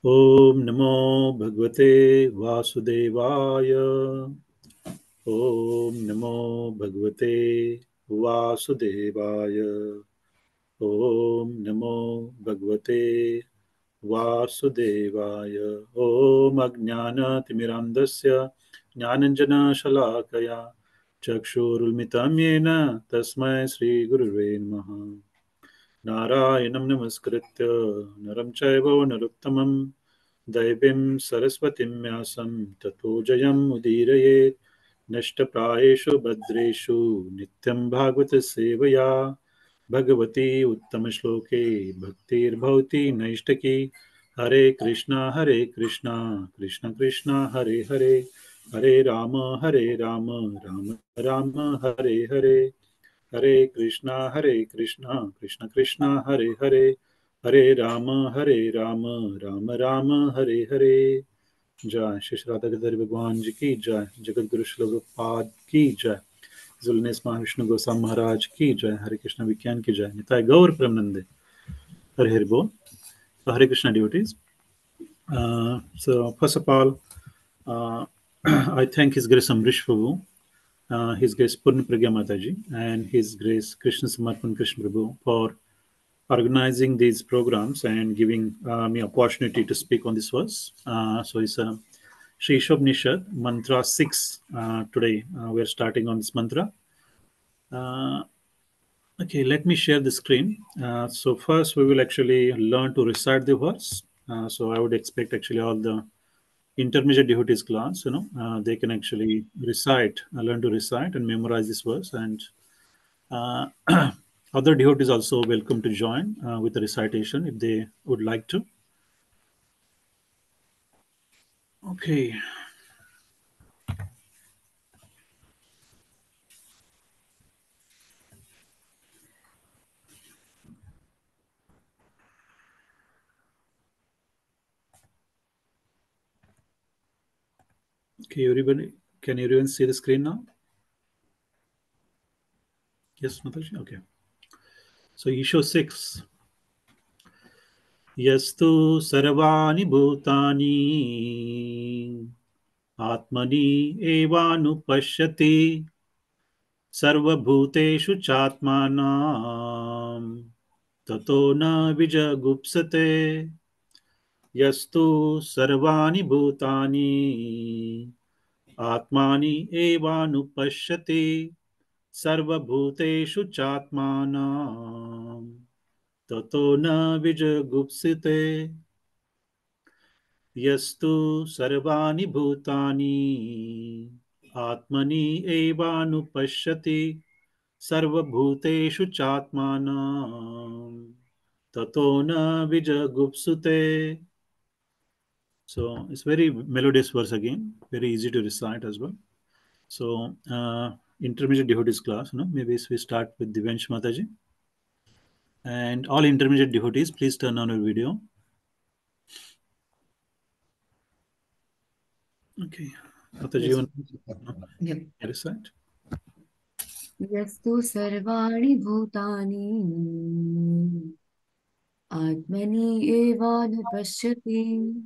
Om Namo Bhagavate Vasudevaya. Om Namo Bhagavate Vasudevaya. Om Namo Bhagavate Vasudevaya. Om Ajnana Timirandasya Jnananjana Shalakaya Chakshurulmitam Yena Tasmai Sri Gurave Namaha. Narayanam Namaskritya Naram Chaiva Naruttamam Daivim Saraswatim Vyasam Tato Jayam Udirayet Nashtaprayeshu Bhadreshu Nityam Bhagavata Sevaya Bhagavati Uttama-shloke Bhaktir Bhavati Naishtaki Hare Krishna Krishna Krishna Hare Hare Hare Rama Rama Rama Hare Hare Hare Krishna Krishna Krishna Hare Hare Hare Rama Rama Rama Hare Hare Jai Shri Radha Gadar Bhagwan Ji Ki Jai Jagat Guru Srila Prabhupada Ki Jai Zulnes Mahavishnu Goswami Maharaj Ki Jai Hare Krishna WECAN Ki Jai Nitai Gaur Premanande Hare Hare Bol. So Hare Krishna devotees. So first of all, I thank His Grace Amrish Prabhu, His Grace Purna Pragya Mataji, and His Grace Krishna Samarpan Krishna Prabhu for organizing these programs and giving me opportunity to speak on this verse. So it's Shri Isopanisad Mantra 6 today. We're starting on this mantra. Okay, let me share the screen. So first we will actually learn to recite the verse. So I would expect actually all the intermediate devotees class, they can actually recite, learn to recite and memorize this verse. And uh, other devotees also welcome to join with the recitation if they would like to. Okay. Okay, everybody, can everyone see the screen now? Yes, Mataji? Okay. So issue 6. Yastu sarvani bhutani atmani evanupashyati sarvabhuteshu chatmanam tato na vijagupsate yastu sarvani bhutani atmani evanupashyati sarvabhuteshu chatmanam tato na vijagupsate yastu sarvani bhutani atmani evanupashyati sarvabhuteshu chatmanam tato na vijagupsute. So it's very melodious verse again, very easy to recite as well. So intermediate devotees class, maybe we start with Divansh Mataji. And all intermediate devotees, please turn on your video. Okay. Mataji, you want to recite? Yastu sarvani bhutani atmani evanupashyati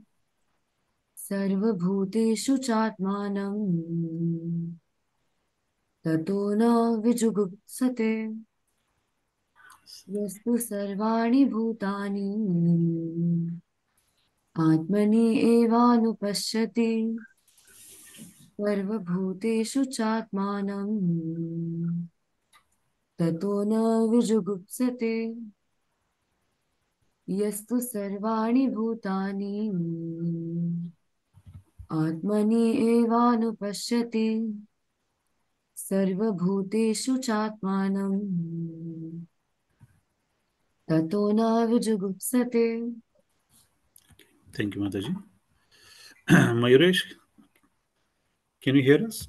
sarvabhuteshu chatmanam tato na vijugupsate. Yastu sarvani bhutani atmani evanupashyati sarvabhuteshu chatmanam tato na vijugupsate. Yastu sarvani bhutani atmani evanupashyati sarvabhuteshu chatmanam tato na vijugupsate. Thank you, Mataji. Mayuresh, can you hear us?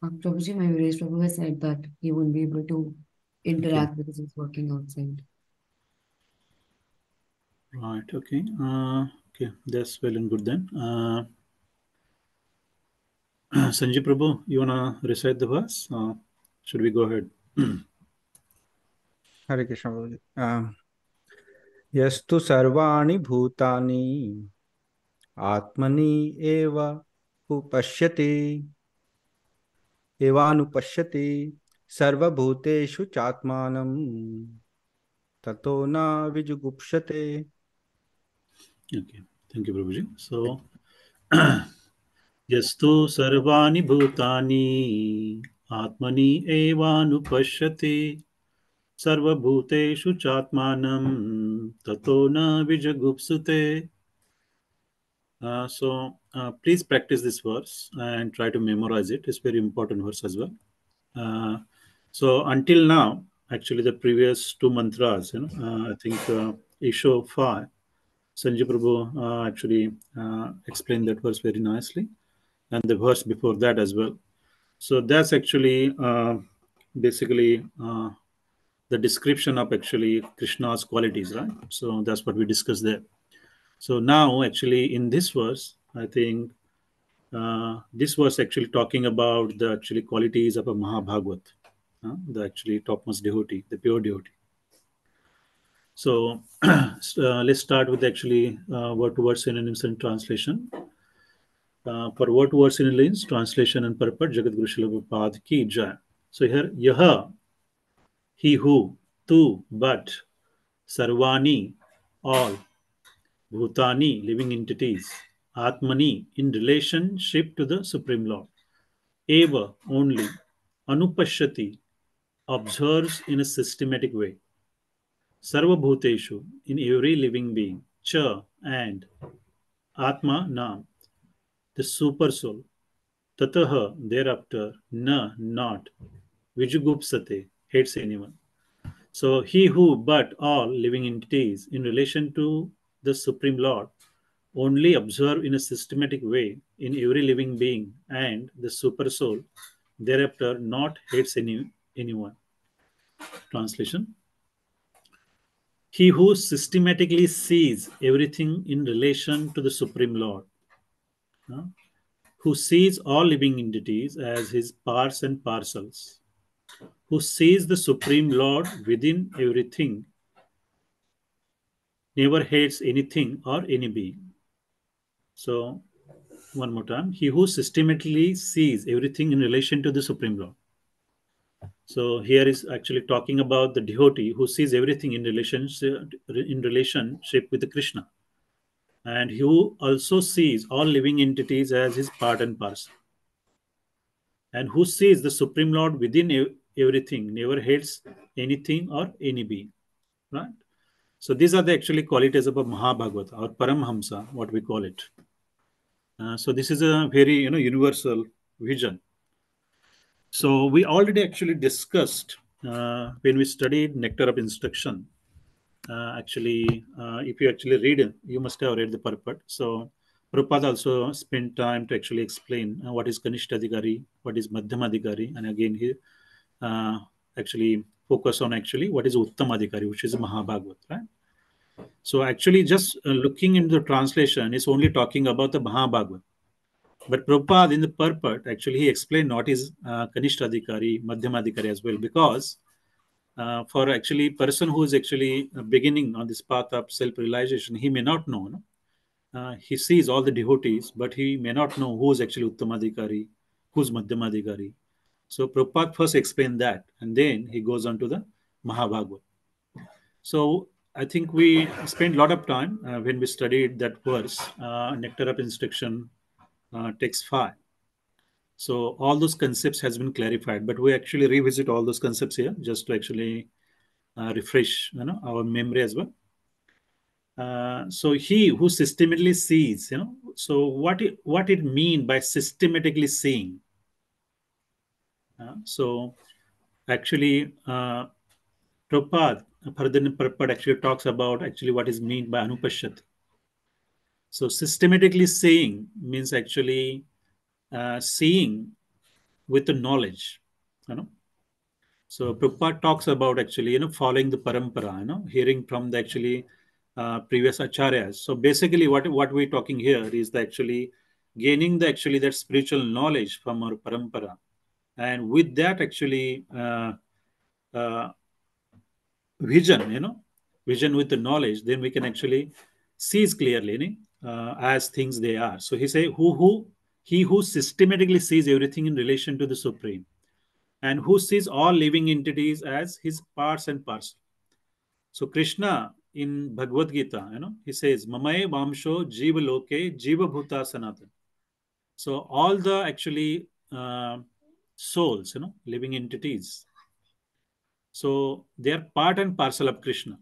Prabhuji, Mayuresh Prabhu has said that he won't be able to interact because he's working outside. Right, okay. Okay, that's well and good then. Sanjay Prabhu, you want to recite the verse? Should we go ahead? Hare Krishna. यस्तु सर्वाणि भूतानि आत्मनि एव उपश्यति एवानुपश्यति सर्वभूतेषु चात्मानं ततो न विजुगुप्सते. Okay, thank you, Prabhuji. So, yastu sarvani bhutani atmani evanupashyati sarvabhuteshu chatmanam tato na vijagupsute. Please practice this verse and try to memorize it. It's very important verse as well. So until now, actually the previous two mantras, I think Isho 5, Sanjay Prabhu actually explained that verse very nicely, and the verse before that as well. So that's actually basically the description of actually Krishna's qualities, right? So that's what we discussed there. So now, actually, in this verse, I think this was actually talking about the actually qualities of a Mahabhagavat, the actually topmost devotee, the pure devotee. So let's start with actually word-to-word synonyms and translation. For word-to-word synonyms, translation and purport, Jagat Guru Srila Prabhupada ki jai. So here, yaha, he who, tu, but, sarvani, all, bhutani, living entities, atmani, in relationship to the Supreme Lord, eva, only, anupashyati, observes in a systematic way, sarvabhuteshu, in every living being, cha, and, atma, nam, the super soul, tataha, thereafter, na, not, vijugupsate, hates anyone. So he who, but all living entities in relation to the Supreme Lord only observe in a systematic way in every living being and the super soul thereafter not hates anyone. Translation: he who systematically sees everything in relation to the Supreme Lord, uh, who sees all living entities as his parts and parcels, who sees the Supreme Lord within everything, never hates anything or any being. So, one more time. He who systematically sees everything in relation to the Supreme Lord. So here is actually talking about the devotee who sees everything in relationship with the Krishna, and who also sees all living entities as his part and parcel, and who sees the Supreme Lord within everything, never hates anything or any being. Right. So these are the actually qualities of a Mahabhagavata or Paramhamsa, what we call it. So this is a very universal vision. So we already actually discussed when we studied Nectar of Instruction. If you actually read it, you must have read the purport. So Prabhupada also spent time to actually explain what is Kanishtadhikari, what is Madhyamadhikari, and again he actually focus on actually what is Uttamadhikari, which is Mahabhagavat, right? So actually just looking into the translation is only talking about the Mahabhagavat. But Prabhupada in the purport, actually, he explained what is Kanishtadhikari, Madhyamadhikari as well, because for actually person who is actually beginning on this path of self-realization, he may not know. No? He sees all the devotees, but he may not know who is actually Uttamadhikari, who's Madhyamadhikari. So Prabhupada first explained that, and then he goes on to the Mahabhagavad. So I think we spent a lot of time when we studied that verse, Nectar of Instruction, text 5. So all those concepts has been clarified, but we actually revisit all those concepts here just to actually refresh our memory as well. So he who systematically sees, so what it mean by systematically seeing? So actually, Prabhupada, Pardhan Prabhupada actually talks about actually what is meant by anupashyat. So systematically seeing means actually seeing with the knowledge, you know. So Prabhupada talks about actually, following the parampara, hearing from the actually previous acharyas. So basically what we're talking here is the actually gaining the actually that spiritual knowledge from our parampara. And with that actually uh, vision, vision with the knowledge, then we can actually see clearly as things they are. So he say, he who systematically sees everything in relation to the Supreme, and who sees all living entities as his parts and parcel. So Krishna in Bhagavad Gita, he says, Mamaye Vamsho Jiva Loke Jiva Bhuta Sanatan. So all the actually souls, living entities, so they are part and parcel of Krishna.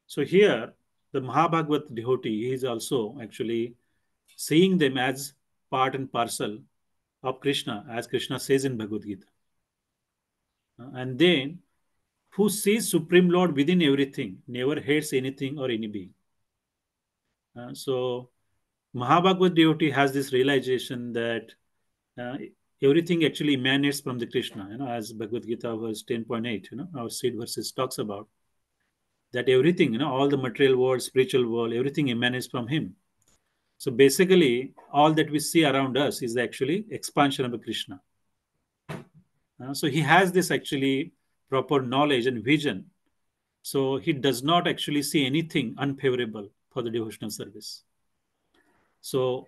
So here, the Mahabhagavat devotee is also actually seeing them as part and parcel of Krishna, as Krishna says in Bhagavad Gita. And then, who sees Supreme Lord within everything, never hates anything or any being. So, Mahabhagavat devotee has this realization that uh, everything actually emanates from the Krishna, as Bhagavad Gita verse 10.8, our seed verses talks about that everything, all the material world, spiritual world, everything emanates from him. So basically, all that we see around us is actually expansion of Krishna. So he has this actually proper knowledge and vision. So he does not actually see anything unfavorable for the devotional service. So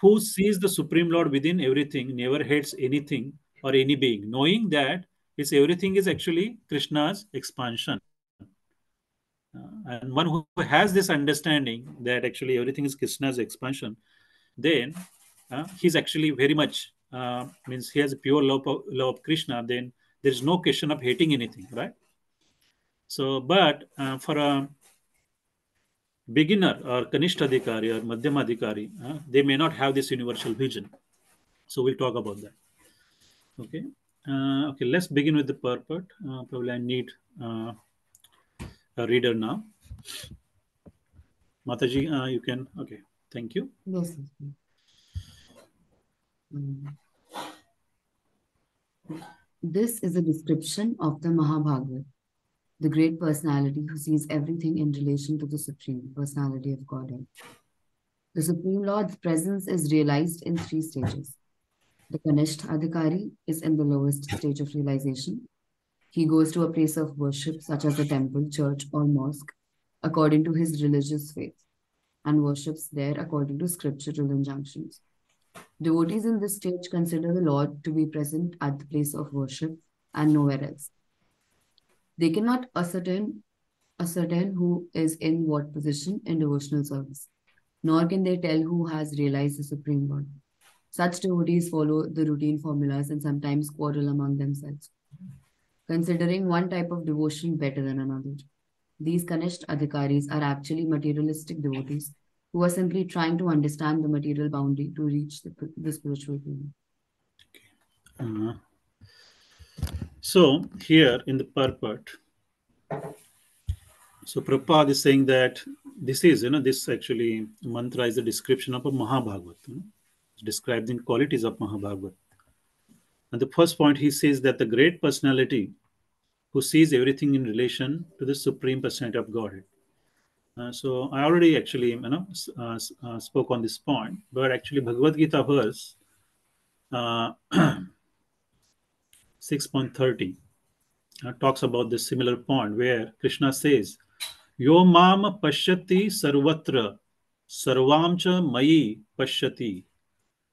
who sees the Supreme Lord within everything, never hates anything or any being, knowing that his everything is actually Krishna's expansion. And one who has this understanding that actually everything is Krishna's expansion, then he's actually very much means he has a pure love of Krishna. Then there is no question of hating anything, right? So, but for a beginner or Kanishtadhikari or Madhyamadhikari, they may not have this universal vision. So we'll talk about that. Okay. Okay. Let's begin with the purport. Probably I need a reader now. Mataji, you can. Okay. Thank you. Yes, yes. Mm. This is a description of the Mahabhagavad, the great personality who sees everything in relation to the Supreme Personality of Godhead. The Supreme Lord's presence is realized in three stages. The Kanishta Adhikari is in the lowest stage of realization. He goes to a place of worship, such as a temple, church, or mosque, according to his religious faith, and worships there according to scriptural injunctions. Devotees in this stage consider the Lord to be present at the place of worship and nowhere else. They cannot ascertain who is in what position in devotional service, nor can they tell who has realized the Supreme Lord. Such devotees follow the routine formulas and sometimes quarrel among themselves, considering one type of devotion better than another. These Kanishta Adhikaris are actually materialistic devotees who are simply trying to understand the material boundary to reach the spiritual plane. Uh, so here in the purport, so Prabhupada is saying that this is, this actually mantra is a description of a Mahabhagavat. It's describing qualities of Mahabhagavat. And the first point he says that the great personality who sees everything in relation to the Supreme Personality of Godhead. So I already actually, spoke on this point, but actually Bhagavad Gita verse 6.30 talks about this similar point where Krishna says, Yo mam pashyati sarvatra sarvam cha mayi pashyati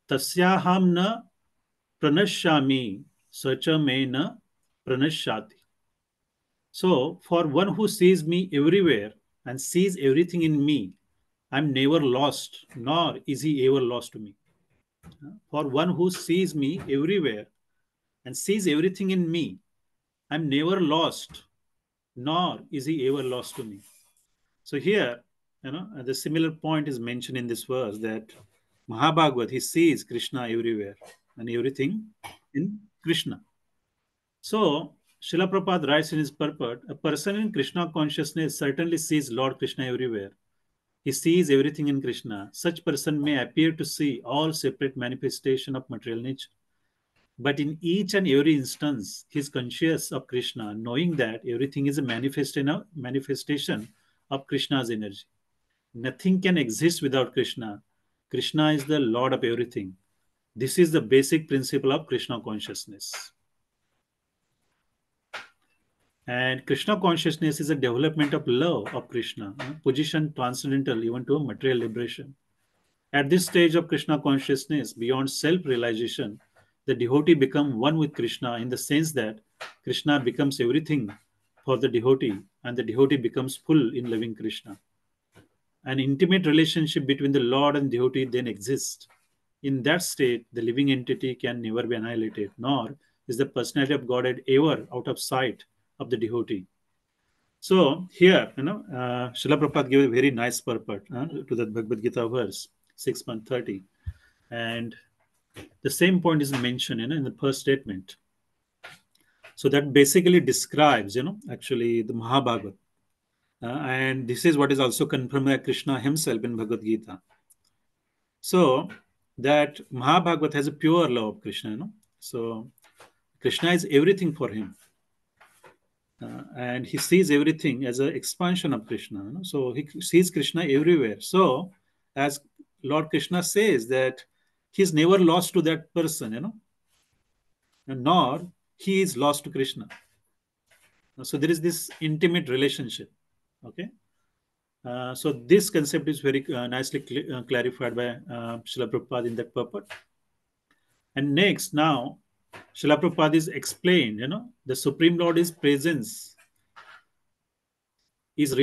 tasyaham na pranashyami sacha me na pranashyati. So, for one who sees me everywhere and sees everything in me, I'm never lost, nor is he ever lost to me. For one who sees me everywhere and sees everything in me, I'm never lost, nor is he ever lost to me. So here, the similar point is mentioned in this verse that Mahabhagavat, he sees Krishna everywhere and everything in Krishna. So, Srila Prabhupada writes in his purport, a person in Krishna consciousness certainly sees Lord Krishna everywhere. He sees everything in Krishna. Such person may appear to see all separate manifestation of material nature. But in each and every instance, he is conscious of Krishna, knowing that everything is a manifestation of Krishna's energy. Nothing can exist without Krishna. Krishna is the Lord of everything. This is the basic principle of Krishna consciousness. And Krishna consciousness is a development of love of Krishna, position transcendental even to material liberation. At this stage of Krishna consciousness, beyond self-realization, the devotee becomes one with Krishna in the sense that Krishna becomes everything for the devotee, and the devotee becomes full in loving Krishna. An intimate relationship between the Lord and devotee then exists. In that state, the living entity can never be annihilated, nor is the personality of Godhead ever out of sight of the devotee. So here, Srila Prabhupada gave a very nice purport to that Bhagavad Gita verse 6.30, and the same point is mentioned, in the first statement. So that basically describes, actually the Mahabhagavad, and this is what is also confirmed by Krishna himself in Bhagavad Gita. So that Mahabhagavad has a pure love of Krishna, So Krishna is everything for him. And he sees everything as an expansion of Krishna. So he sees Krishna everywhere. So, as Lord Krishna says that he's never lost to that person, and nor he is lost to Krishna. So there is this intimate relationship. Okay. So this concept is very nicely clarified by Srila Prabhupada in that purport. And next, now, Srila Prabhupada is explained, the Supreme Lord is presence is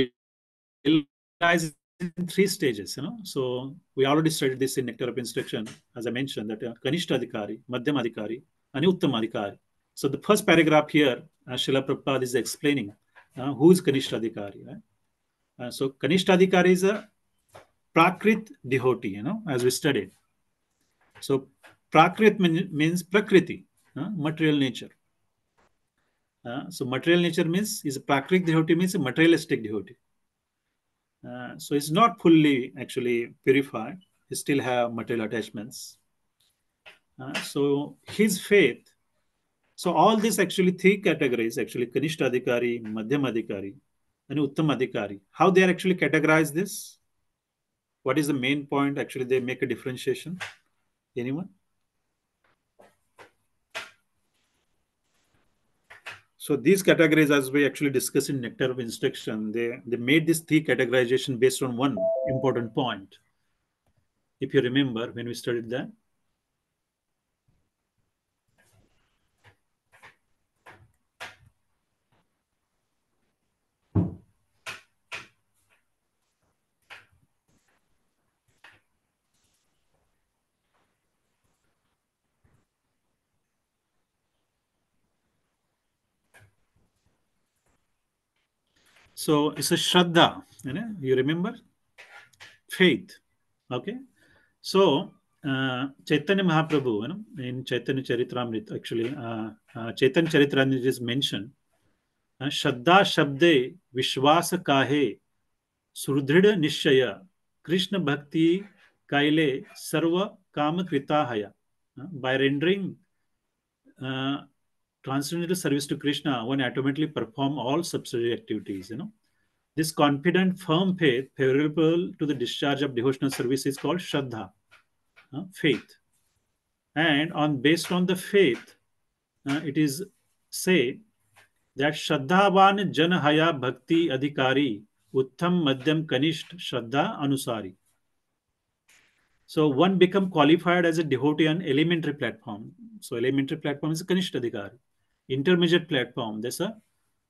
realized in three stages, So we already studied this in Nectar of Instruction, as I mentioned, that Kanishtadhikari, Madhyamadhikari, and Uttamadhikari. So the first paragraph here, Srila Prabhupada is explaining who is Kanishtadhikari. Right? So Kanishtadhikari is a Prakrit devotee, as we studied. So Prakrit means Prakriti, material nature. So material nature means is a Prakrit devotee, means a materialistic devotee. So it's not fully actually purified. He still have material attachments. So his faith. So all these actually three categories, actually Kanishtadhikari, Madhyamadhikari, and Uttamadhikari. How they are actually categorized this? What is the main point? Actually, they make a differentiation. Anyone? So these categories, as we actually discussed in Nectar of Instruction, they made this three categorization based on one important point. If you remember when we studied that. So it's a Shraddha, you remember? Faith. Okay. So Chaitanya Mahaprabhu, in Chaitanya Charitamrita, actually, Chaitanya Charitamrita is mentioned. Shraddha Shabde Vishwasa Kahe Surdhida Nishaya Krishna Bhakti Kaile Sarva Kama Kritahaya. By rendering transcendental service to Krishna, one automatically perform all subsidiary activities, This confident, firm faith favorable to the discharge of devotional service is called Shraddha, faith. And based on the faith, it is say that Shraddhavan Janahaya Bhakti Adhikari Uttam Madhyam Kanisht Shraddha Anusari. So one become qualified as a devotee on elementary platform. So elementary platform is a Kanisht Adhikari. Intermediate platform, there's a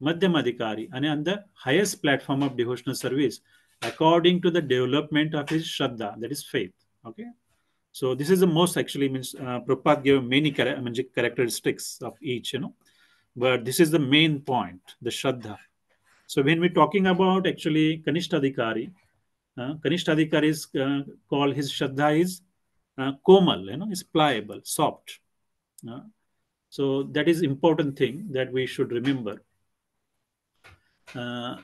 Madhyam Adhikari. And on the highest platform of devotional service, according to the development of his Shraddha, that is faith. Okay. So this is the most actually means Prabhupada gave many characteristics of each, but this is the main point, the Shraddha. So when we're talking about actually Kanishtadhikari, Kanishtadhikari is called, his Shraddha is Komal, is pliable, soft. So that is important thing that we should remember. I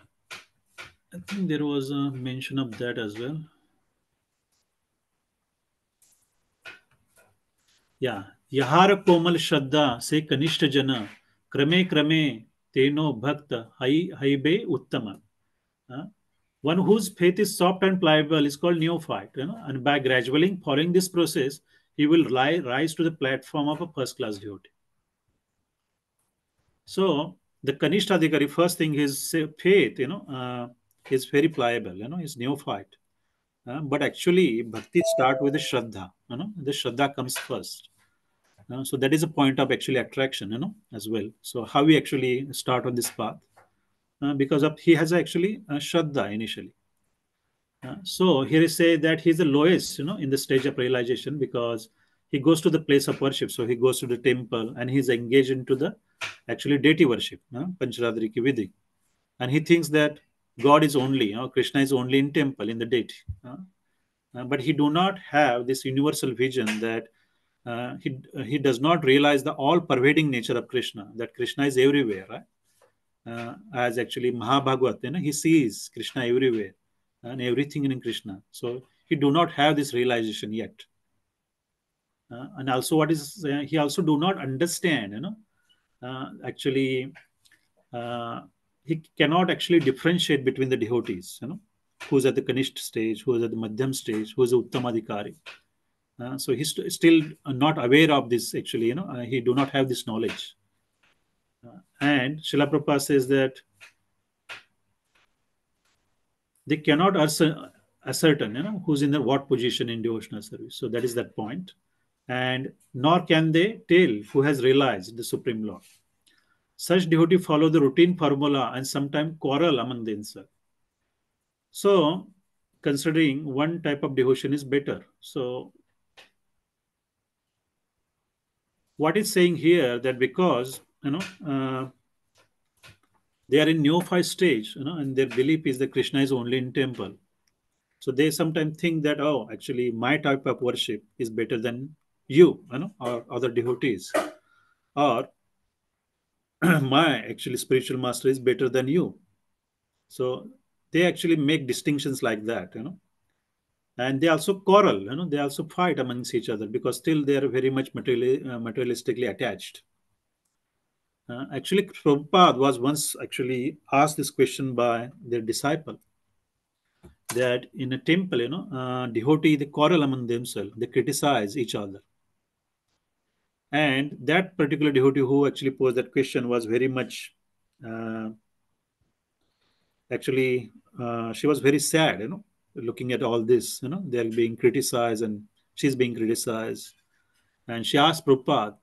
think there was a mention of that as well. Yeah, Yahara Komal Shraddha se Kanishta Jana Krame Krame Teno Bhakta Haibe Uttama. One whose faith is soft and pliable is called neophyte, and by gradually following this process, he will rise to the platform of a first class devotee. So the Kanishta Adhikari, first thing, his faith, is very pliable, is neophyte. But actually, bhakti start with the Shraddha, the Shraddha comes first. So that is a point of actually attraction, as well. So how we actually start on this path? Because of he has actually Shraddha initially. So here is say that he's the lowest, in the stage of realization, because he goes to the place of worship. So he goes to the temple and he's engaged into the actually deity worship, Pancharadri ki Vidhi. And he thinks that God is only, Krishna is only in temple, in the deity. But he do not have this universal vision that he does not realize the all-pervading nature of Krishna, that Krishna is everywhere, right? As actually Mahabhagavat, he sees Krishna everywhere and everything in Krishna. So he do not have this realization yet. And also, what is he also do not understand, actually, he cannot actually differentiate between the devotees, who's at the Kanishta stage, who's at the Madhyam stage, who's the Uttamadhikari. So he's still not aware of this. Actually, he do not have this knowledge. And Srila Prabhupada says that they cannot ascertain, who's in the what position in devotional service. So that is that point. And nor can they tell who has realized the Supreme Lord. Such devotee follow the routine formula and sometimes quarrel among themselves. So, considering one type of devotion is better. So, what is saying here that because they are in neophyte stage, and their belief is that Krishna is only in temple. So they sometimes think that, oh, actually my type of worship is better than you, or other devotees, or my actually spiritual master is better than you. So they actually make distinctions like that, and they also quarrel, they also fight amongst each other because still they are very much materialistically attached. Actually, Prabhupada was once actually asked this question by their disciple, that in a temple, devotee, they quarrel among themselves, they criticize each other. And that particular devotee who actually posed that question was very much, actually, she was very sad, looking at all this, they're being criticized and she's being criticized. And she asked Prabhupada,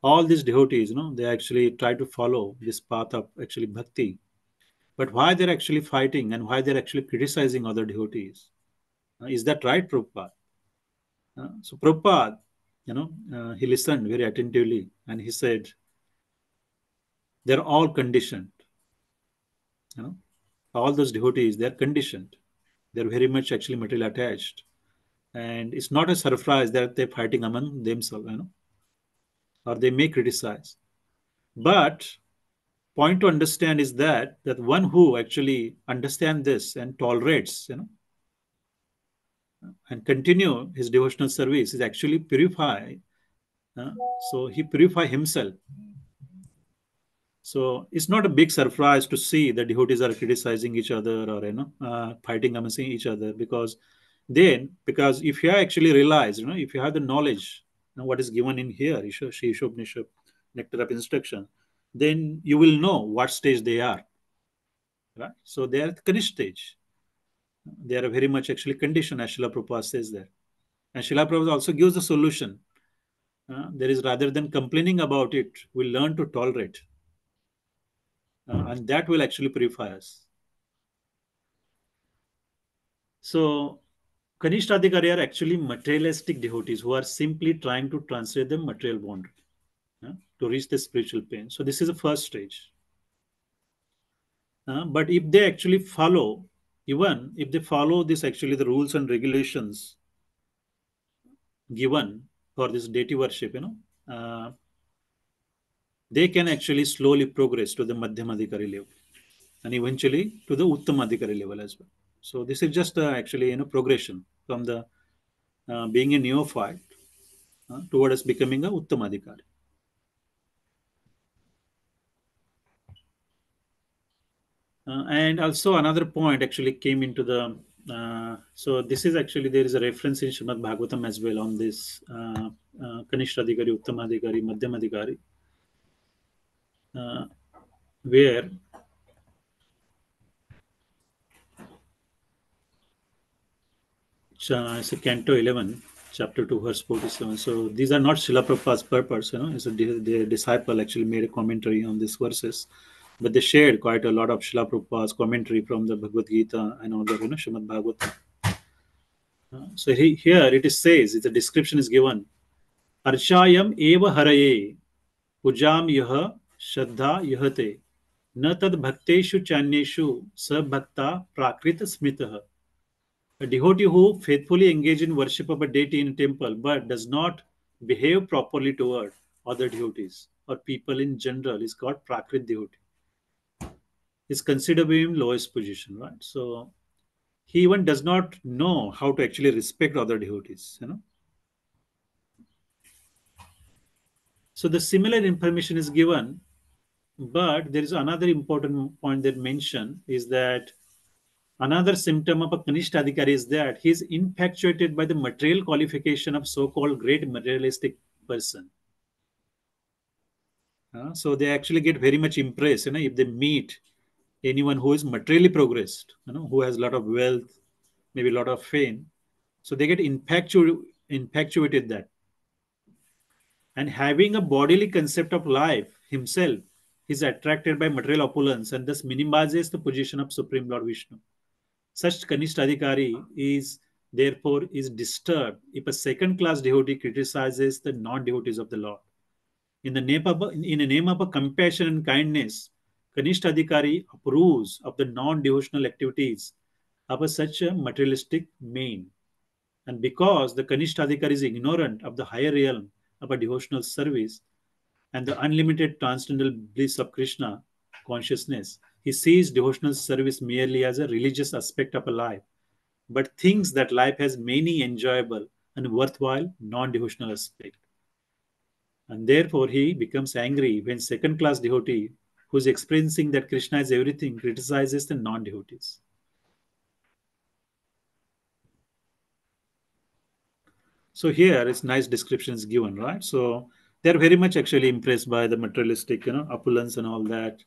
all these devotees, they actually try to follow this path of actually bhakti. But why they're actually fighting and why they're actually criticizing other devotees? Is that right, Prabhupada? So Prabhupada, he listened very attentively and he said, they're all conditioned. All those devotees, they're conditioned. They're very much actually material attached. And it's not a surprise that they're fighting among themselves, or they may criticize. But point to understand is that one who actually understands this and tolerates, and continue his devotional service is actually purify. So he purify himself. So it's not a big surprise to see that devotees are criticizing each other or fighting amongst each other, because if you actually realize, if you have the knowledge, what is given in here, Ishopanishad, nectar of instruction, then you will know what stage they are. Right? So they are at the Kanishta stage. They are very much actually conditioned, as Srila Prabhupada says there. And Srila Prabhupada also gives the solution. There is, rather than complaining about it, we learn to tolerate. And that will actually purify us. So, Kanishta Adhikari are actually materialistic devotees who are simply trying to translate the material boundary to reach the spiritual plane. So, this is the first stage. But if they actually follow, even if they follow this actually the rules and regulations given for this deity worship, they can actually slowly progress to the Madhyamadhikari level and eventually to the Uttamadhikari level as well. So this is just actually progression from the being a neophyte towards becoming a Uttamadhikari. And also another point actually came into the so this is actually, there is a reference in Srimad Bhagavatam as well on this Kanishta Adhikari, Uttamadhikari, Madhyamadhikari. where it's a Canto 11, chapter 2, verse 47. So these are not Srila Prabhupada's purpose, It's the disciple actually made a commentary on these verses, but they shared quite a lot of Srila Prabhupada's commentary from the Bhagavad Gita and all the, Srimad Bhagavatam. So here it is says, the description is given. Archayam eva haraye pujam yah shraddha yahate न तद भक्तेषु चान्येषु स भक्ता प्राकृत स्मृतः. A devotee who faithfully engages in worship of a deity in a temple but does not behave properly toward other devotees or people in general is called prakrit devotee. Is considered to be in lowest position, right? So he even does not know how to actually respect other devotees. So the similar information is given, but there is another important point that mentioned is that another symptom of a Kanishta Adhikari is that he is infatuated by the material qualification of so-called great materialistic person. So they actually get very much impressed, if they meet anyone who is materially progressed, who has a lot of wealth, maybe a lot of fame. So they get infatuated that. And having a bodily concept of life himself, he's attracted by material opulence and thus minimizes the position of Supreme Lord Vishnu. Such Kanishta Adhikari is therefore is disturbed if a second-class devotee criticizes the non-devotees of the Lord. In the name of a compassion and kindness, Kanishta Adhikari approves of the non-devotional activities of such a materialistic main. And because the Kanishta Adhikari is ignorant of the higher realm of a devotional service and the unlimited transcendental bliss of Krishna consciousness, he sees devotional service merely as a religious aspect of a life, but thinks that life has many enjoyable and worthwhile non-devotional aspects. And therefore he becomes angry when second-class devotee who is experiencing that Krishna is everything criticizes the non-devotees. So here is nice descriptions given, right? So they're very much actually impressed by the materialistic, opulence and all that.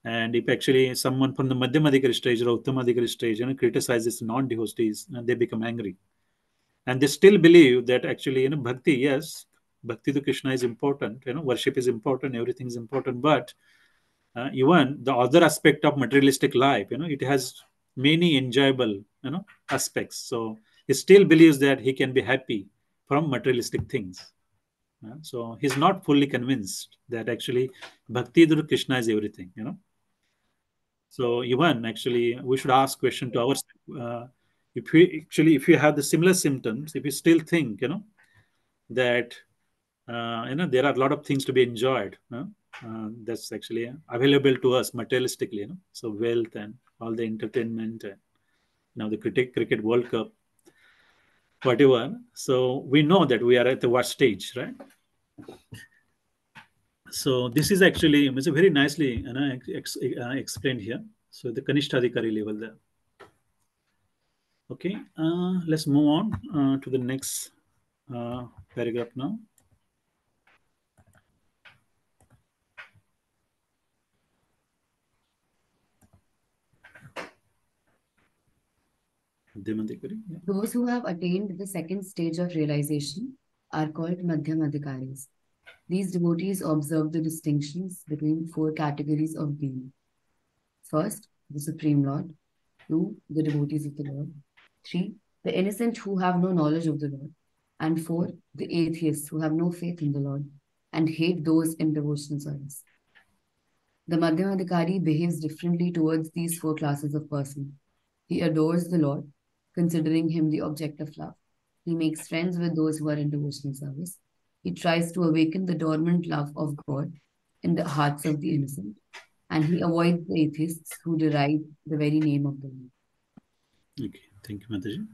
And if actually someone from the Madhyamadikari stage or Uttamadikari stage, criticizes non-devotees, and they become angry. And they still believe that actually, bhakti, yes, bhakti to Krishna is important, worship is important, everything is important, but even the other aspect of materialistic life, it has many enjoyable, aspects. So he still believes that he can be happy from materialistic things. So he's not fully convinced that actually bhakti to Krishna is everything. So even actually we should ask question to ourselves, if you have the similar symptoms, if you still think that there are a lot of things to be enjoyed, that's actually available to us materialistically, so wealth and all the entertainment and now the cricket World Cup, whatever. So we know that we are at the what stage, right? So this is actually it's a very nicely explained here. So the Kanishtadhikari level there. Okay, let's move on to the next paragraph now. Those who have attained the second stage of realization are called Madhyamadhikaris. These devotees observe the distinctions between four categories of being. First, the Supreme Lord. Two, the devotees of the Lord. Three, the innocent who have no knowledge of the Lord. And four, the atheists who have no faith in the Lord and hate those in devotional service. The Madhyamadhikari behaves differently towards these four classes of person. He adores the Lord, considering him the object of love. He makes friends with those who are in devotional service. He tries to awaken the dormant love of God in the hearts of the innocent. And he avoids the atheists who deride the very name of the Lord. Okay, thank you, Mataji.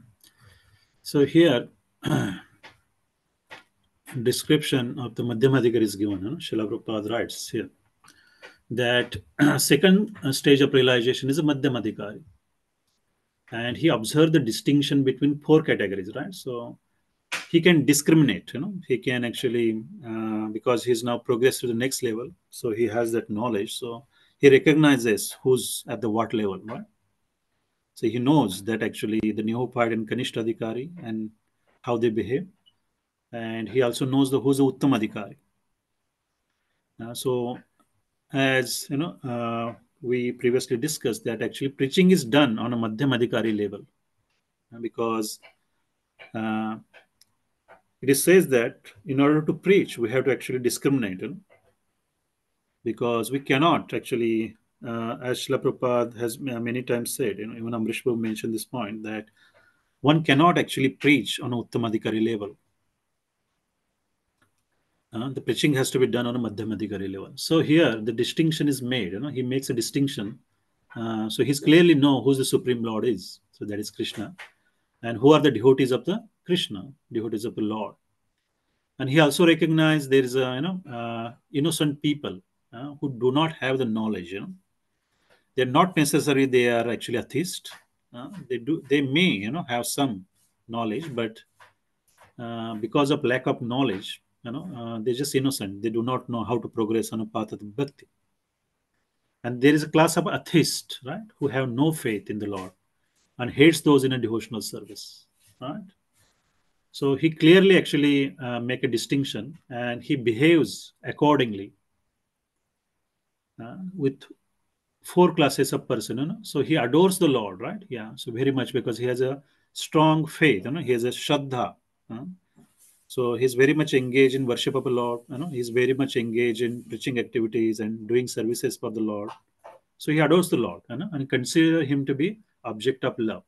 So here, description of the Madhyamadhikari is given. Srila Prabhupada writes here that second stage of realization is a Madhyamadhikari. And he observed the distinction between four categories, right? So he can discriminate, he can actually, because he's now progressed to the next level, so he has that knowledge. So he recognizes who's at the what level, right? So he knows that actually the Neophyte and Kanishta Adhikari and how they behave, and he also knows the who's the Uttam Adhikari. So as you know, we previously discussed that actually preaching is done on a Madhyam Adhikari level, because uh, it says that in order to preach, we have to actually discriminate, because we cannot actually, as Srila Prabhupada has many times said, even Amrish Prabhu mentioned this point, that one cannot actually preach on a Uttamadhikari level. The preaching has to be done on a Madhyamadhikari level. So here the distinction is made. He makes a distinction. So he's clearly know who the Supreme Lord is. So that is Krishna, and who are the devotees of the Krishna, devotees of the Lord. And he also recognized there is a innocent people who do not have the knowledge. They're not necessary they are actually atheist. They may have some knowledge, but because of lack of knowledge, they're just innocent. They do not know how to progress on a path of bhakti. And there is a class of atheists, right, who have no faith in the Lord and hates those in a devotional service, right? So he clearly actually make a distinction, and he behaves accordingly with four classes of person. So he adores the Lord, right? Yeah. So very much because he has a strong faith. He has a shraddha. So he's very much engaged in worship of the Lord. He's very much engaged in preaching activities and doing services for the Lord. So he adores the Lord, and consider him to be object of love.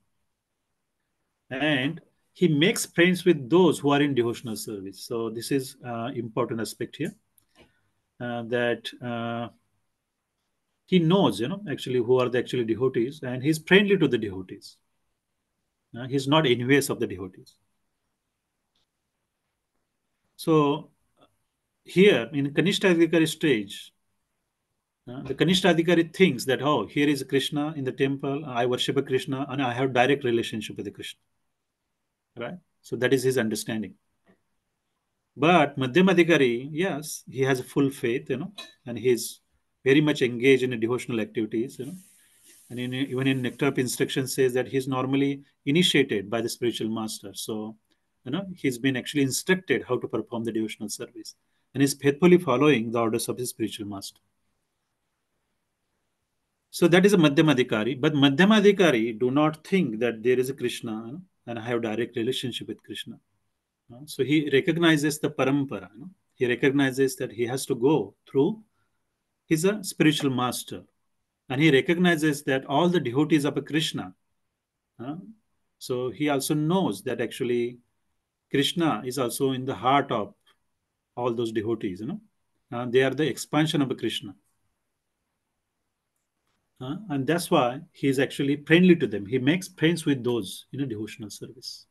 And he makes friends with those who are in devotional service. So this is important aspect here, that he knows, actually who are the actually devotees, and he's friendly to the devotees. He's not envious of the devotees. So here in Kanishta Adhikari stage, the Kanishta Adhikari thinks that, oh, here is Krishna in the temple, I worship a Krishna, and I have direct relationship with the Krishna. Right? So that is his understanding. But Madhyam Adhikari, yes, he has a full faith, and he's very much engaged in the devotional activities, and even in Nectar of Instruction says that he's normally initiated by the spiritual master. So, he's been actually instructed how to perform the devotional service, and is faithfully following the orders of his spiritual master. So that is a Madhyamadhikari. But Madhyamadhikari do not think that there is a Krishna, and I have direct relationship with Krishna. So he recognizes the parampara. He recognizes that he has to go through his spiritual master, and he recognizes that all the devotees of a Krishna. So he also knows that actually Krishna is also in the heart of all those devotees. They are the expansion of a Krishna. And that's why he is actually friendly to them. He makes friends with those in a devotional service.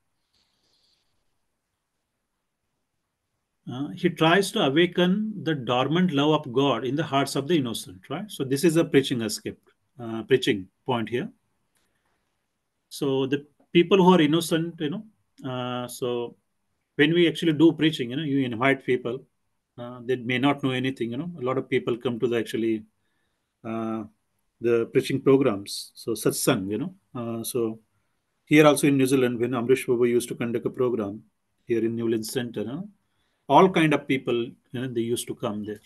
He tries to awaken the dormant love of God in the hearts of the innocent, right? So this is a preaching aspect, preaching point here. So the people who are innocent, so when we actually do preaching, you invite people, they may not know anything, a lot of people come to the actually the preaching programs. So satsang, so here also in New Zealand, when Amrish Prabhu used to conduct a program here in Newlands Center, all kind of people, they used to come there.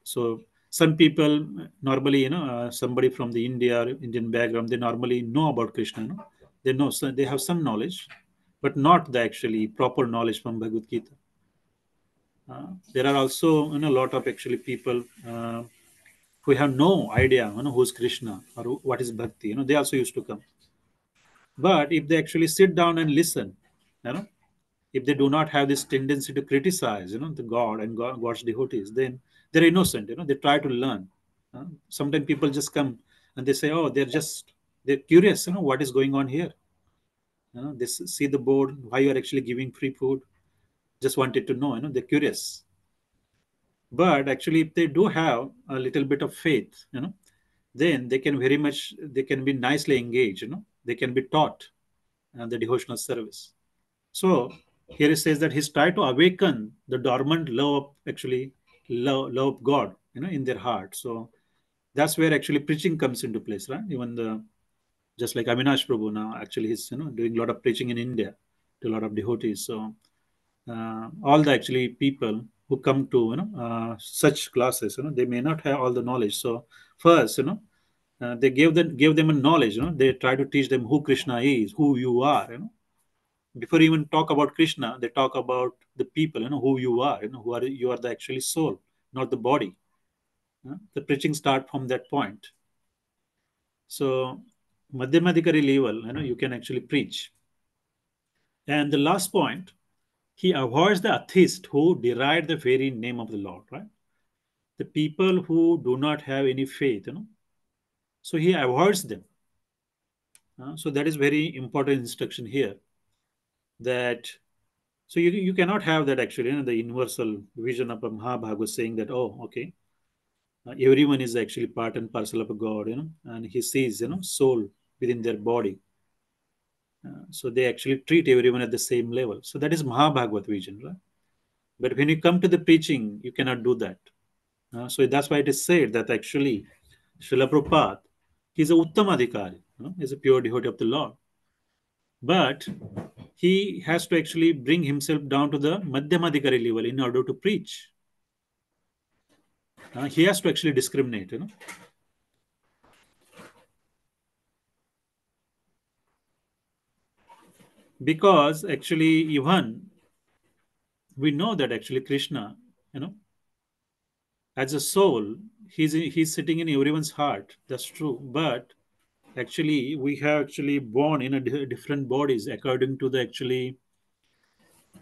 So some people normally, somebody from the Indian background, they normally know about Krishna. They know, so they have some knowledge, but not the actually proper knowledge from Bhagavad Gita. There are also a lot of actually people who have no idea, who's Krishna or what is bhakti. They also used to come. But if they actually sit down and listen, if they do not have this tendency to criticize, the God and God's devotees, then they're innocent. They try to learn. Sometimes people just come and they say, oh, they're curious. What is going on here? They see the board, why you are actually giving free food. Just wanted to know. They're curious. But actually, if they do have a little bit of faith, then they can they can be nicely engaged. They can be taught the devotional service. So here it says that he's tried to awaken the dormant love of actually love of God, in their heart. So that's where actually preaching comes into place, right? Even just like Avinash Prabhu now, actually he's doing a lot of preaching in India to a lot of devotees. So all the actually people who come to such classes, they may not have all the knowledge. So first, they gave them a knowledge. They try to teach them who Krishna is, who you are. Before even talk about Krishna, they talk about the people. Who you are. You are the actually soul, not the body. The preaching start from that point. So Madhyamadikari level, you can actually preach. And the last point, he avoids the atheist who deride the very name of the Lord, right? The people who do not have any faith, so he avoids them. So that is very important instruction here. That so you cannot have that actually, the universal vision of a Mahabhagavad saying that, oh, okay, everyone is actually part and parcel of a God, and he sees, soul within their body. So they actually treat everyone at the same level. So that is Mahabhagavad vision, right? But when you come to the preaching, you cannot do that. So that's why it is said that actually Srila Prabhupada, he's a Uttamadhikari, he's a pure devotee of the Lord. But he has to actually bring himself down to the Madhyamadhikari level in order to preach. He has to actually discriminate, because actually even we know that actually Krishna, as a soul, he's sitting in everyone's heart. That's true. But actually we have actually born in a different bodies according to the actually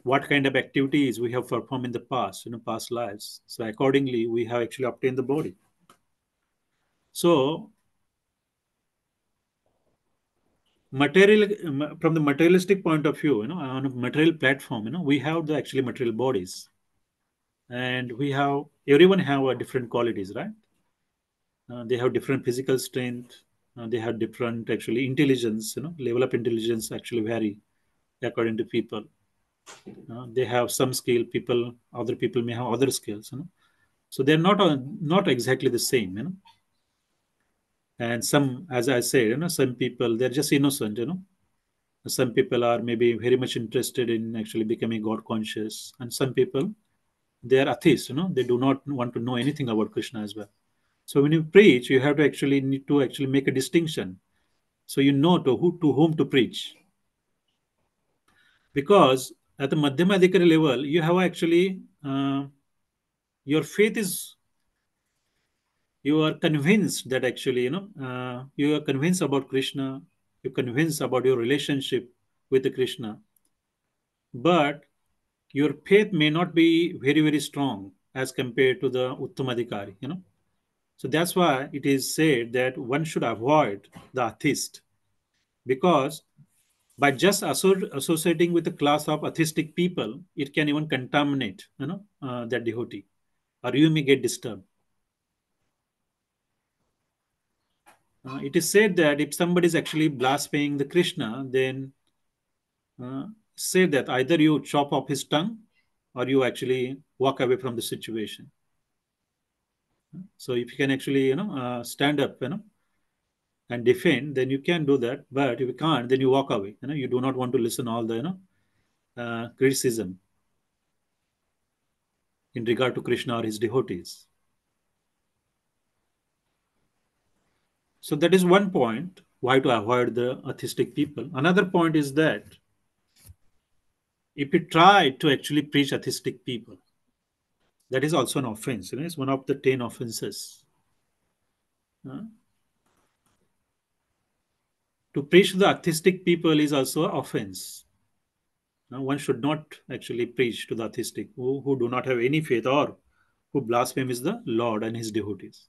what kind of activities we have performed in the past, past lives. So accordingly we have actually obtained the body. So material, from the materialistic point of view, on a material platform, we have the actually material bodies, and we have everyone have a different qualities, right? They have different physical strength. They have different actually intelligence. Level of intelligence actually vary according to people. They have some skill. Other people may have other skills. So they're not exactly the same. And some, as I said, some people they're just innocent. Some people are maybe very much interested in actually becoming God conscious, and some people they are atheists. They do not want to know anything about Krishna as well. So when you preach, you have to actually need to actually make a distinction, so you know to whom to preach. Because at the Madhyamadikari level, you have actually your faith is, you are convinced that actually you are convinced about Krishna, you're convinced about your relationship with the Krishna, but your faith may not be very very strong as compared to the Uttamadikari. So that's why it is said that one should avoid the atheist, because by just associating with a class of atheistic people, it can even contaminate that devotee, or you may get disturbed. It is said that if somebody is actually blaspheming the Krishna, then say that either you chop off his tongue or you actually walk away from the situation. So if you can actually stand up and defend, then you can do that. But if you can't, then you walk away. You do not want to listen all the criticism in regard to Krishna or his devotees. So that is one point why to avoid the atheistic people. Another point is that if you try to actually preach atheistic people, that is also an offense. It's one of the 10 offenses. To preach to the atheistic people is also an offense. One should not actually preach to the atheistic who do not have any faith or who blasphemes the Lord and his devotees.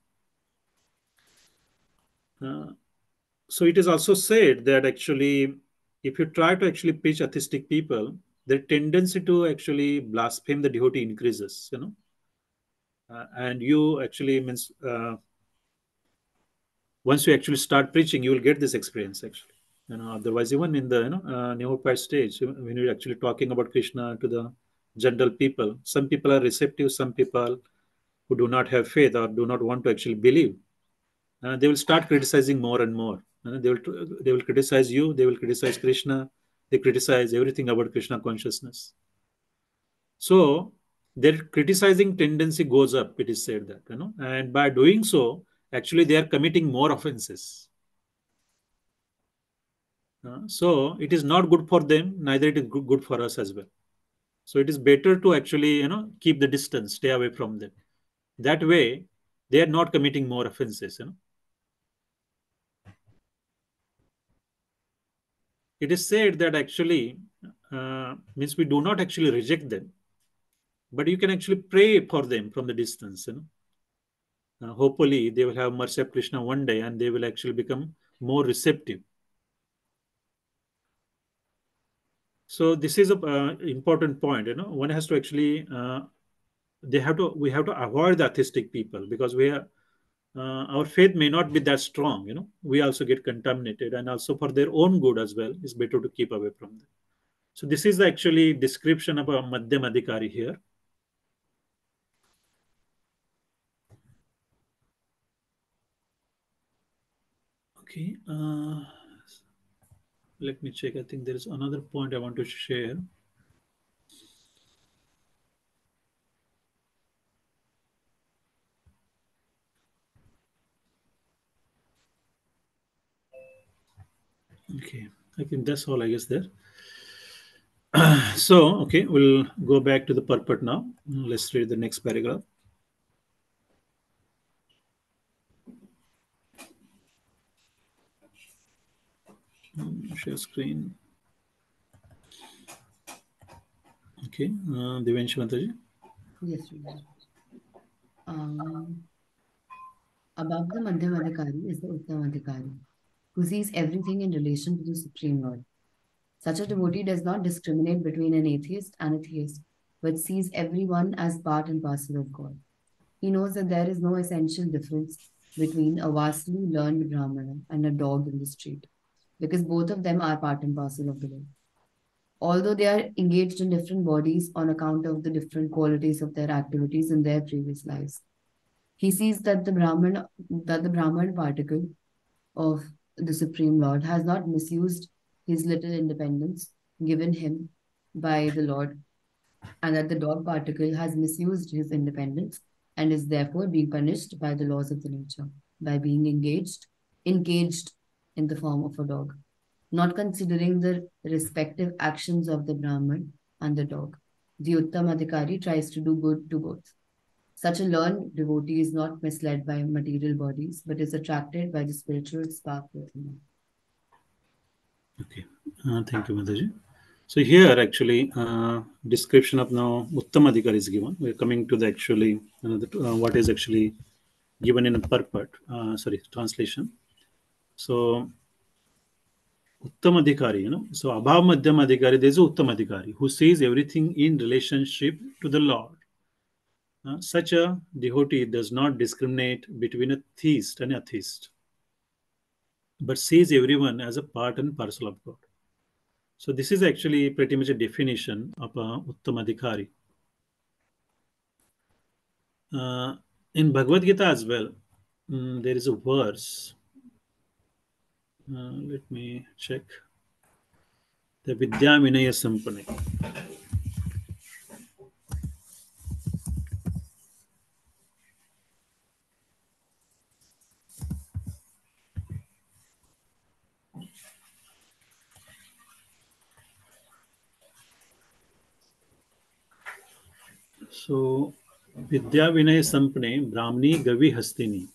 So it is also said that actually, if you try to actually preach atheistic people, their tendency to actually blaspheme the devotee increases. And you actually means once you actually start preaching, you will get this experience actually. Otherwise, even in the neophyte stage, when you're actually talking about Krishna to the general people, some people are receptive, some people who do not have faith or do not want to actually believe, they will start criticizing more and more. They will criticize you. They will criticize Krishna. They criticize everything about Krishna consciousness. So their criticizing tendency goes up. It is said that, and by doing so, actually they are committing more offenses. So it is not good for them. Neither it is good for us as well. So it is better to actually keep the distance, stay away from them. That way, they are not committing more offenses. It is said that actually means we do not actually reject them, but you can actually pray for them from the distance. Hopefully, they will have mercy of Krishna one day, and they will actually become more receptive. So this is a important point. One has to actually we have to avoid the atheistic people, because our faith may not be that strong. We also get contaminated, and also for their own good as well, it's better to keep away from them. So this is the actually description of a Madhyam Adhikari here. Okay, let me check. I think there is another point I want to share. Okay, I think that's all, I guess, there. So, okay, we'll go back to the purport now. Let's read the next paragraph. Share screen. Okay, Devanshi Mataji. Yes, Prabhu. Above the Madhyam Adhikari is the Uttam Adhikari, who sees everything in relation to the Supreme Lord. Such a devotee does not discriminate between an atheist and a theist, but sees everyone as part and parcel of God. He knows that there is no essential difference between a vastly learned Brahmana and a dog in the street, because both of them are part and parcel of the Lord. Although they are engaged in different bodies on account of the different qualities of their activities in their previous lives, he sees that the Brahman particle of the Supreme Lord has not misused his little independence given him by the Lord, and that the dog particle has misused his independence and is therefore being punished by the laws of the nature by being engaged in the form of a dog, not considering the respective actions of the Brahman and the dog. The Uttam Adhikari tries to do good to both. Such a learned devotee is not misled by material bodies, but is attracted by the spiritual spark within them. Okay, thank you, Mataji. So here, actually, description of now Uttam Adhikari is given. We're coming to the actually what is actually given in a purport. Sorry, translation. So Uttam Adhikari, So above Madhyam Adhikari, there's a Uttam Adhikari who sees everything in relationship to the Lord. Such a devotee does not discriminate between a theist and atheist, but sees everyone as a part and parcel of God. So this is actually pretty much a definition of a Uttam Adhikari. In Bhagavad Gita as well, there is a verse. Let me check. The Vidya Vinaya Sampane. So, Vidya Vinaya Sampane, Brahmani Gavi Hastini.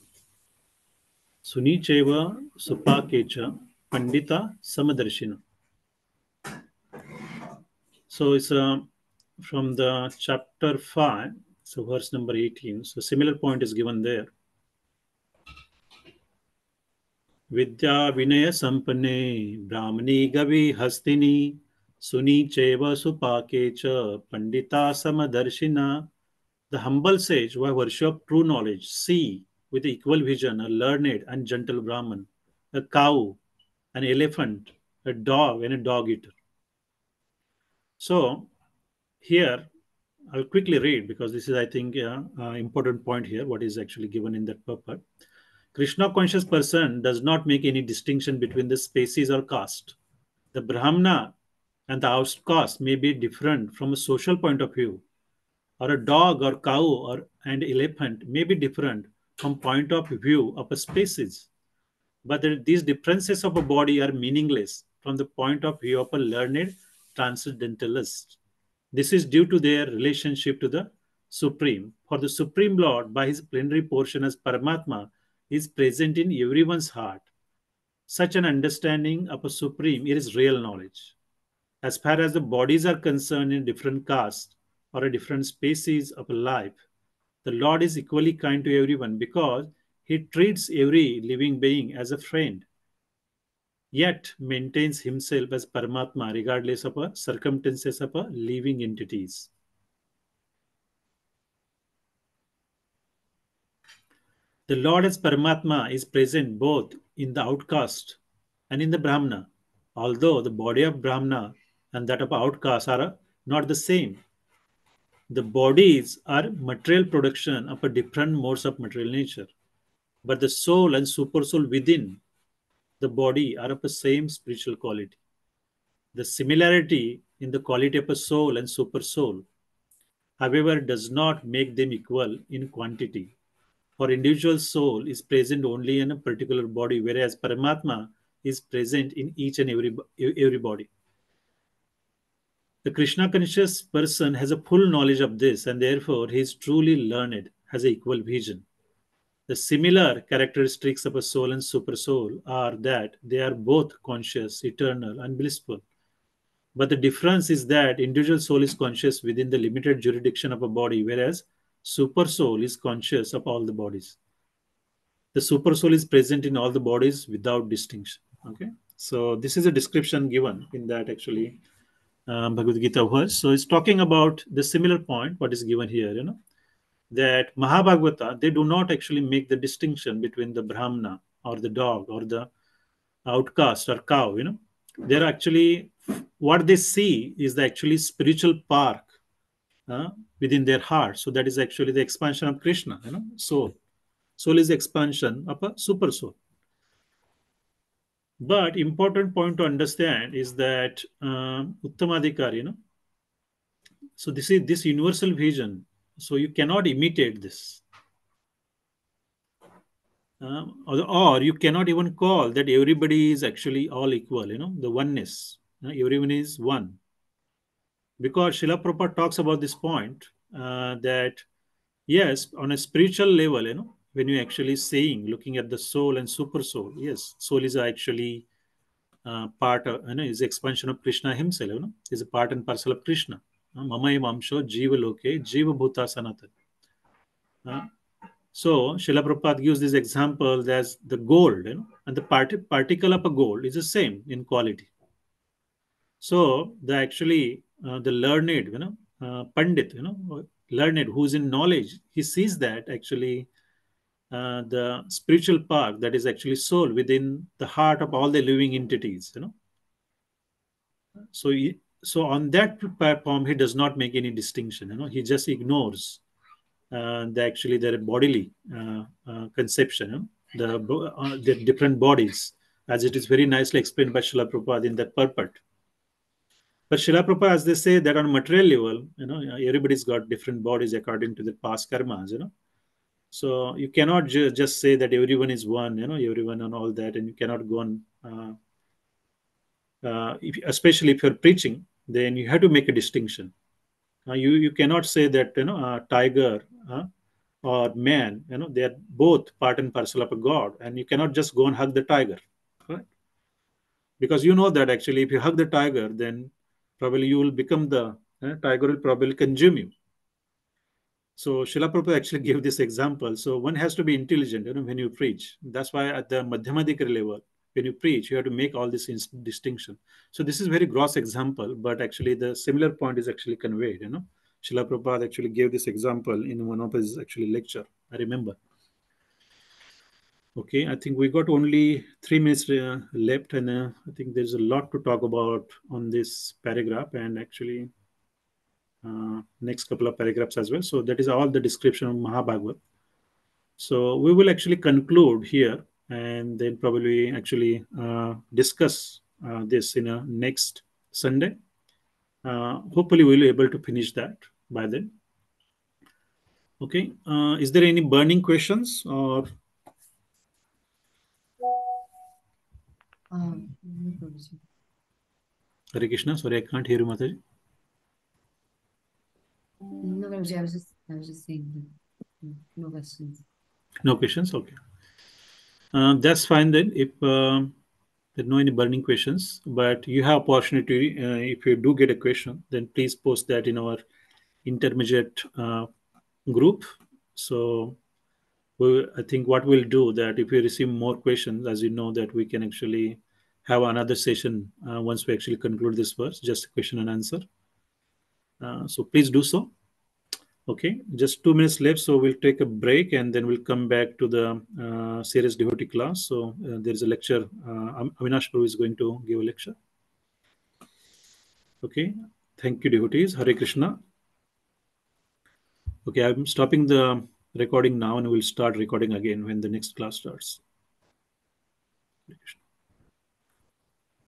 Suni Cheva Supakecha Pandita Samadarshina. So it's from the chapter 5, so verse number 18. So similar point is given there. Vidya Vinaya Sampane Brahmani Gavi Hastini Suni Cheva Supakecha Pandita Samadarshina. The humble sage who have worshipped true knowledge see with equal vision a learned and gentle Brahman, a cow, an elephant, a dog, and a dog eater. So here I'll quickly read, because this is, I think, important point here, what is actually given in that purport. Krishna conscious person does not make any distinction between the species or caste. The Brahmana and the outcast may be different from a social point of view, or a dog or cow or and elephant may be different from point of view of a species. But these differences of a body are meaningless from the point of view of a learned transcendentalist. This is due to their relationship to the Supreme. For the Supreme Lord, by his plenary portion as Paramatma, is present in everyone's heart. Such an understanding of a Supreme is real knowledge. As far as the bodies are concerned in different castes or a different species of life, the Lord is equally kind to everyone because he treats every living being as a friend, yet maintains himself as Paramatma regardless of circumstances of living entities. The Lord as Paramatma is present both in the outcast and in the Brahmana, although the body of Brahmana and that of outcast are not the same. The bodies are material production of a different modes of material nature, but the soul and supersoul within the body are of the same spiritual quality. The similarity in the quality of a soul and supersoul, however, does not make them equal in quantity. For individual soul is present only in a particular body, whereas Paramatma is present in each and every body. The Krishna conscious person has a full knowledge of this, and therefore he is truly learned, has an equal vision. The similar characteristics of a soul and supersoul are that they are both conscious, eternal, and blissful. But the difference is that individual soul is conscious within the limited jurisdiction of a body, whereas supersoul is conscious of all the bodies. The supersoul is present in all the bodies without distinction. Okay, so this is a description given in that actually Bhagavad Gita verse. So it's talking about the similar point what is given here. That Mahabhagavata, they do not actually make the distinction between the Brahmana or the dog or the outcast or cow. They're actually, what they see is the actually spiritual park uh, within their heart. So that is actually the expansion of Krishna. Soul is the expansion of a super soul. But important point to understand is that Uttamadhikari, so this is this universal vision. So you cannot imitate this. Or you cannot even call that everybody is actually all equal, the oneness. Everyone is one. Because Srila Prabhupada talks about this point that, yes, on a spiritual level, when you actually saying, looking at the soul and super soul, yes, soul is actually part of, is expansion of Krishna himself, is a part and parcel of Krishna. Mamai Mamsho Jiva Loke Jiva Bhuta Sanatan. So Srila Prabhupada gives this example as the gold, and the particle of a gold is the same in quality. So the actually the learned, Pandit, learned who's in knowledge, he sees that actually the spiritual park that is actually soul within the heart of all the living entities, So so on that platform, he does not make any distinction. He just ignores actually their bodily conception, the different bodies, as it is very nicely explained by Srila Prabhupada in that purport. But Srila Prabhupada, as they say, that on material level, everybody's got different bodies according to the past karmas, So you cannot just say that everyone is one, everyone and all that, and you cannot go on. Especially if you're preaching, then you have to make a distinction. You cannot say that tiger or man, they are both part and parcel of a god, and you cannot just go and hug the tiger, right? Because you know that actually, if you hug the tiger, then probably you will become the tiger will probably consume you. So Srila Prabhupada actually gave this example. So one has to be intelligent, when you preach. That's why at the Madhyamadikara level, when you preach, you have to make all this distinction. So this is very gross example, but actually the similar point is actually conveyed. Srila Prabhupada actually gave this example in one of his actually lecture. I remember. Okay, I think we got only 3 minutes left, and I think there's a lot to talk about on this paragraph, and actually next couple of paragraphs as well. So that is all the description of Mahabhagavad. So we will actually conclude here, and then probably actually discuss this in a next Sunday. Hopefully, we'll be able to finish that by then. Okay. Is there any burning questions or No, Prabhuji. Hare Krishna? Sorry, I can't hear you, Mataji. No, Prabhuji, I was just saying that. No questions. No questions. Okay. That's fine then. If there are no any burning questions, but you have opportunity. If you do get a question, then please post that in our intermediate group. So I think what we'll do that if we receive more questions, as you know, that we can actually have another session once we actually conclude this verse, just a question and answer. So please do so. Okay, just 2 minutes left, so we'll take a break and then we'll come back to the serious devotee class. So there is a lecture. Avinash Prabhu is going to give a lecture. Okay, thank you, devotees. Hare Krishna. Okay, I'm stopping the recording now and we'll start recording again when the next class starts. Hare Krishna.